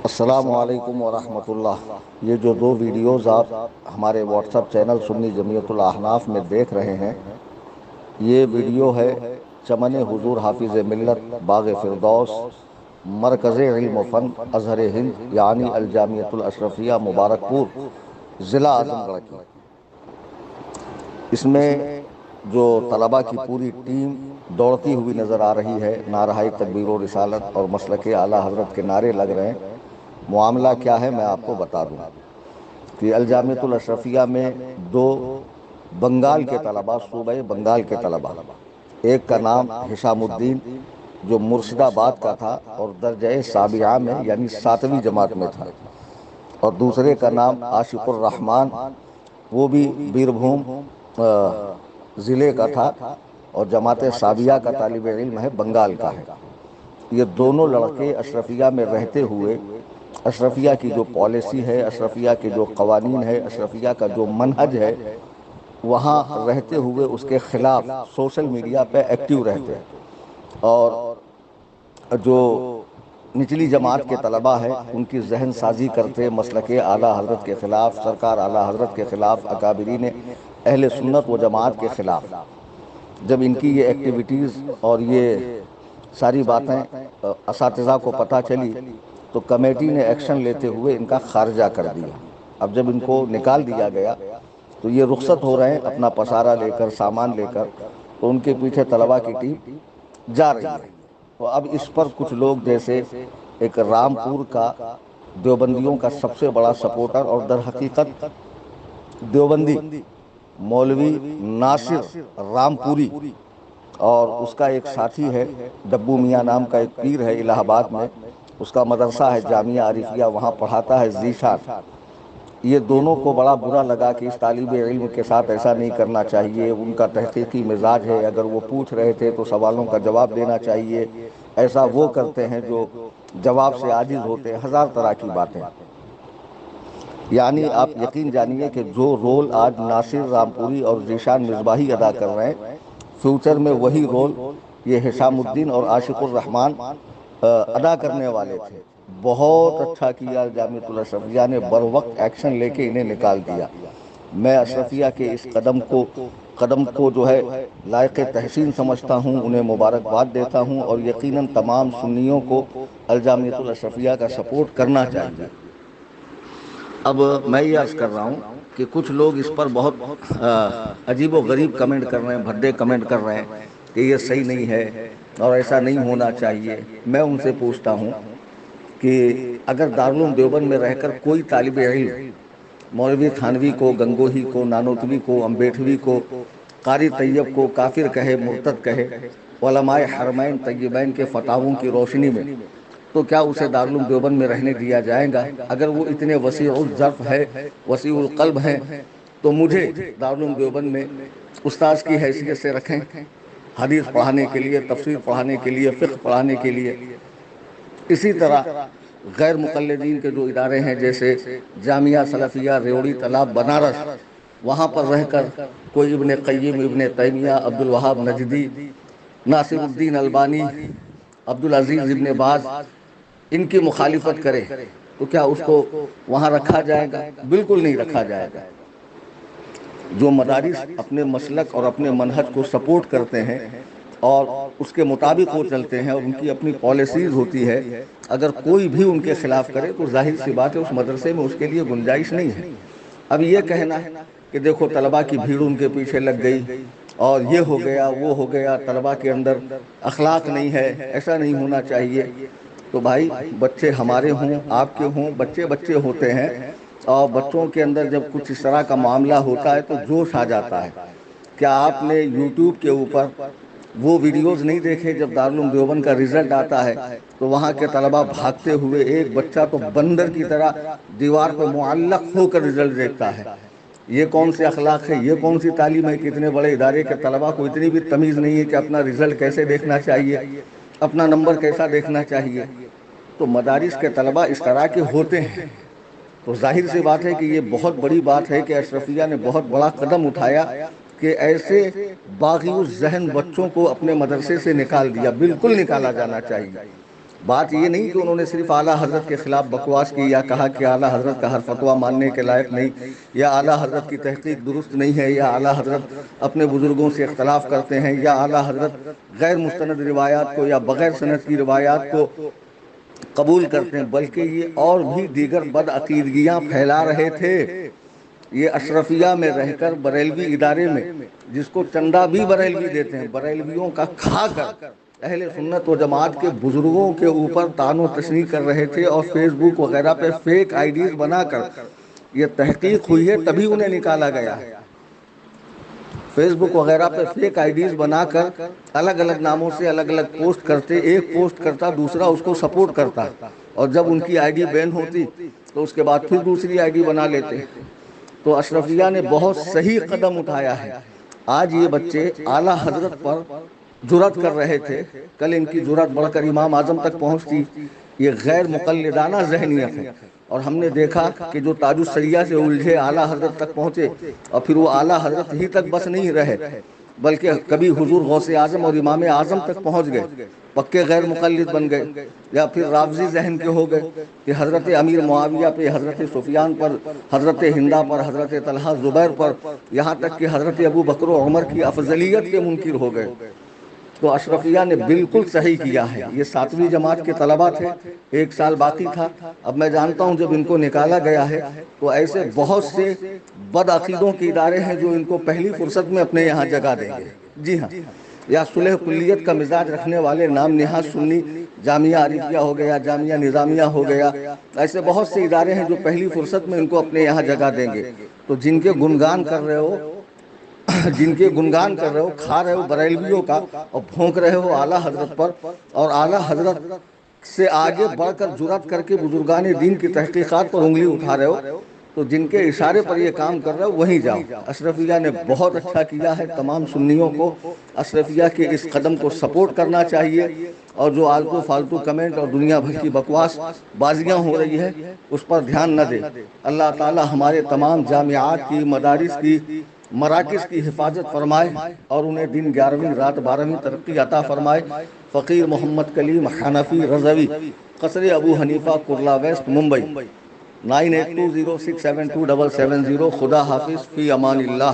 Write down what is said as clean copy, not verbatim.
السلام علیکم ورحمۃ اللہ۔ یہ جو دو ویڈیوز آپ ہمارے واٹس ایپ چینل سنی جمعیت الاحناف میں دیکھ رہے ہیں، یہ ویڈیو ہے چمن حضور حافظ ملت باغ فردوس مرکز علم و فن ازہر ہند یعنی الجامعۃ الاشرفیہ مبارک پور ضلع اعظم گڑھ کی۔ اس میں جو طلباء کی پوری ٹیم دوڑتی ہوئی نظر آ رہی ہے، نعرہ تکبیر و رسالت اور مسلک اعلیٰ حضرت کے نعرے لگ رہے ہیں۔ معاملہ کیا ہے میں آپ کو بتا دوں کہ الجامعۃ الاشرفیہ میں دو بنگال کے طلباء، صوبہ بنگال کے طلباء، ایک کا نام حشام الدین جو مرشد آباد کا تھا اور درجہ سابعہ میں یعنی 7ویں جماعت میں تھا، اور دوسرے کا نام عاشق الرحمان، وہ بھی بیربھوم ضلع کا تھا اور جماعت سابعہ کا طالب علم ہے، بنگال کا ہے۔ یہ دونوں لڑکے اشرفیہ میں رہتے ہوئے اشرفیہ کی جو پالیسی ہے، اشرفیہ کے جو قوانین ہے، اشرفیہ کا جو منہج ہے، وہاں رہتے ہوئے اس کے خلاف سوشل میڈیا پہ ایکٹیو رہتے ہیں، اور جو نچلی جماعت کے طلباء ہیں ان کی ذہن سازی کرتے مسلک اعلیٰ حضرت کے خلاف، سرکار اعلیٰ حضرت کے خلاف، اکابرین اہل سنت و جماعت کے خلاف۔ جب ان کی یہ ایکٹیویٹیز اور یہ ساری باتیں اساتذہ کو پتہ چلی تو کمیٹی نے ایکشن لیتے ہوئے ان کا خارجہ کر دیا۔ اب جب ان کو نکال دیا گیا تو یہ رخصت ہو رہے ہیں اپنا پسارہ لے کر، سامان لے کر، تو ان کے پیچھے طلباء کی ٹیم جا رہی ہے۔ تو اب اس پر کچھ لوگ جیسے ایک رامپور کا دیوبندیوں کا سب سے بڑا سپورٹر اور در حقیقت دیوبندی مولوی ناصر رامپوری، اور اس کا ایک ساتھی ہے ڈبو میاں نام کا ایک پیر ہے الہ آباد میں، اس کا مدرسہ ہے جامعہ عارفیہ، وہاں پڑھاتا ہے ذیشان۔ یہ دونوں کو بڑا برا لگا کہ اس طالب علم کے ساتھ ایسا نہیں کرنا چاہیے، ان کا تحقیقی مزاج ہے، اگر وہ پوچھ رہے تھے تو سوالوں کا جواب دینا چاہیے، ایسا وہ کرتے ہیں جو جواب سے عاجز ہوتے ہیں، ہزار طرح کی باتیں۔ یعنی آپ یقین جانیے کہ جو رول آج ناصر رامپوری اور ذیشان مصباحی ادا کر رہے ہیں، فیوچر میں وہی رول یہ حشام الدین اور عاشق الرحمان ادا کرنے والے تھے۔ بہت اچھا کیا جامعۃ الاشرفیہ نے، بروقت ایکشن لے کے انہیں نکال دیا۔ میں اشرفیہ کے اس قدم کو جو ہے لائق تحسین سمجھتا ہوں، انہیں مبارکباد دیتا ہوں، اور یقیناً تمام سنیوں کو الجامعۃ الاشرفیہ کا سپورٹ کرنا چاہیے۔ اب میں یہ عرض کر رہا ہوں کہ کچھ لوگ اس پر بہت عجیب و غریب کمنٹ کر رہے ہیں، بھدے کمنٹ کر رہے ہیں کہ یہ صحیح نہیں ہے اور ایسا نہیں ہونا چاہیے۔ میں ان سے پوچھتا ہوں کہ اگر دارالعلوم دیوبند میں رہ کر کوئی طالب علم مولوی تھانوی کو، گنگوہی کو، نانوتوی کو، امبیٹھوی کو، قاری طیب کو کافر کہے، مرتد کہے، علماء حرمین طیبین کے فتاووں کی روشنی میں، تو کیا اسے دارالعلوم دیوبند میں رہنے دیا جائے گا؟ اگر وہ اتنے وسیع الظرف ہے، وسیع القلب ہیں، تو مجھے دارالعلوم دیوبند میں استاذ کی حیثیت سے رکھیں، حدیث پڑھانے کے لیے، تفسیر پڑھانے کے لیے، فقہ پڑھانے کے لیے۔ اسی طرح غیر مقلدین کے جو ادارے ہیں جیسے جامعہ سلفیہ ریوڑی تالاب بنارس، وہاں پر رہ کر کوئی ابن قیم، ابن تیمیہ، عبدالوہاب نجدی، ناصر الدین البانی، عبدالعزیز ابن باز، ان کی مخالفت کرے تو کیا اس کو وہاں رکھا جائے گا؟ بالکل نہیں رکھا جائے گا۔ جو مدارس اپنے مسلک اور اپنے منہج کو سپورٹ کرتے ہیں اور اس کے مطابق وہ چلتے ہیں اور ان کی اپنی پالیسیز ہوتی ہے، اگر کوئی بھی ان کے خلاف کرے تو ظاہر سی بات ہے اس مدرسے میں اس کے لیے گنجائش نہیں ہے۔ اب یہ کہنا کہ دیکھو طلباء کی بھیڑ ان کے پیچھے لگ گئی اور یہ ہو گیا، وہ ہو گیا، طلباء کے اندر اخلاق نہیں ہے، ایسا نہیں ہونا چاہیے، تو بھائی بچے ہمارے ہوں، آپ کے ہوں، بچے بچے ہوتے ہیں، اور بچوں کے اندر جب کچھ اس طرح کا معاملہ ہوتا ہے تو جوش آ جاتا ہے۔ کیا آپ نے یوٹیوب کے اوپر وہ ویڈیوز نہیں دیکھے جب دارالعلوم دیوبند کا رزلٹ آتا ہے تو وہاں کے طلباء بھاگتے ہوئے، ایک بچہ تو بندر کی طرح دیوار پہ معلق ہو کر رزلٹ دیکھتا ہے؟ یہ کون سے اخلاق ہے، یہ کون سی تعلیم ہے کہ اتنے بڑے ادارے کے طلباء کو اتنی بھی تمیز نہیں ہے کہ اپنا رزلٹ کیسے دیکھنا چاہیے، اپنا نمبر کیسا دیکھنا چاہیے؟ تو مدارس کے طلباء اس طرح کے ہوتے ہیں، تو ظاہر سی بات ہے کہ یہ بہت بڑی بات ہے کہ اشرفیہ نے بہت بڑا قدم اٹھایا کہ ایسے باغی الذہن بچوں کو اپنے مدرسے سے نکال دیا۔ بالکل نکالا جانا چاہیے۔ بات یہ نہیں کہ انہوں نے صرف اعلیٰ حضرت کے خلاف بکواس کی یا کہا کہ اعلیٰ حضرت کا ہر فتویٰ ماننے کے لائق نہیں، یا اعلیٰ حضرت کی تحقیق درست نہیں ہے، یا اعلیٰ حضرت اپنے بزرگوں سے اختلاف کرتے ہیں، یا اعلیٰ حضرت غیر مستند روایات کو یا بغیر سند کی روایات کو قبول کرتے ہیں، بلکہ یہ اور بھی دیگر بدعقیدگیاں پھیلا رہے تھے۔ یہ اشرفیہ میں رہ کر بریلوی ادارے میں، جس کو چندہ بھی بریلوی دیتے ہیں، بریلویوں کا کھا کر اہل سنت و جماعت کے بزرگوں کے اوپر طعن و تشنیع کر رہے تھے، اور فیس بک وغیرہ پہ فیک آئی ڈیز بنا کر یہ تحقیق ہوئی ہے تبھی انہیں نکالا گیا ہے۔ فیس بک وغیرہ پہ فیک آئی ڈیز بنا کر الگ الگ ناموں سے الگ الگ پوسٹ کرتے، ایک پوسٹ کرتا دوسرا اس کو سپورٹ کرتا، اور جب ان کی آئی ڈی بین ہوتی تو اس کے بعد پھر دوسری آئی ڈی بنا لیتے۔ تو اشرفیہ نے بہت صحیح قدم اٹھایا ہے۔ آج یہ بچے اعلیٰ حضرت پر جرأت کر رہے تھے، کل ان کی جرأت بڑھ کر امام اعظم تک پہنچتی۔ یہ غیر مقلدانہ ذہنیت ہے، اور ہم نے دیکھا کہ جو تاج السریہ سے الجھے اعلیٰ حضرت تک پہنچے، اور پھر وہ اعلیٰ حضرت ہی تک بس نہیں رہے بلکہ کبھی حضور غوث اعظم اور امام اعظم تک پہنچ گئے، پکے غیر مقلد بن گئے، یا پھر رافضی ذہن کے ہو گئے کہ حضرت امیر معاویہ پہ، حضرت سفیان پر، حضرت ہندہ پر، حضرت طلحہ زبیر پر، یہاں تک کہ حضرت ابو بکر و عمر کی افضلیت کے منکر ہو گئے۔ تو اشرفیہ نے بالکل صحیح کیا ہے۔ یہ 7ویں جماعت کے طلبہ تھے، 1 سال باقی تھا۔ اب میں جانتا ہوں جب ان کو نکالا گیا ہے تو ایسے بہت سے بدعقیدوں کے ادارے ہیں جو ان کو پہلی فرصت میں اپنے یہاں جگہ دیں گے۔ جی ہاں، یا صلح کلیت کا مزاج رکھنے والے نام نہاد سنی، جامعہ عارفیہ ہو گیا، جامعہ نظامیہ ہو گیا، ایسے بہت سے ادارے ہیں جو پہلی فرصت میں ان کو اپنے یہاں جگہ دیں گے۔ تو جن کے گنگان کر رہے ہو، کھا رہے ہو بریلویوں کا، اور بھونک رہے ہو اعلیٰ حضرت پر، اور اعلیٰ حضرت سے آگے بڑھ کر جرأت کر کے بزرگان دین کی تحقیقات پر انگلی اٹھا رہے ہو، تو جن کے اشارے پر یہ کام کر رہے ہو وہیں جاؤ۔ اشرفیہ نے بہت اچھا کیا ہے۔ تمام سنیوں کو اشرفیہ کے اس قدم کو سپورٹ کرنا چاہیے، اور جو آلتو فالتو کمنٹ اور دنیا بھر کی بکواس بازیاں ہو رہی ہے اس پر دھیان نہ دے۔ اللہ تعالی ہمارے تمام جامعات کی، مدارس کی، مراکز کی حفاظت فرمائے، اور انہیں دن 11ویں رات 12ویں ترقی عطا فرمائے۔ فقیر محمد کلیم حنفی رضوی، قصر ابو حنیفہ، کرلا ویسٹ، ممبئی، 9820672770۔ خدا حافظ، فی امان اللہ۔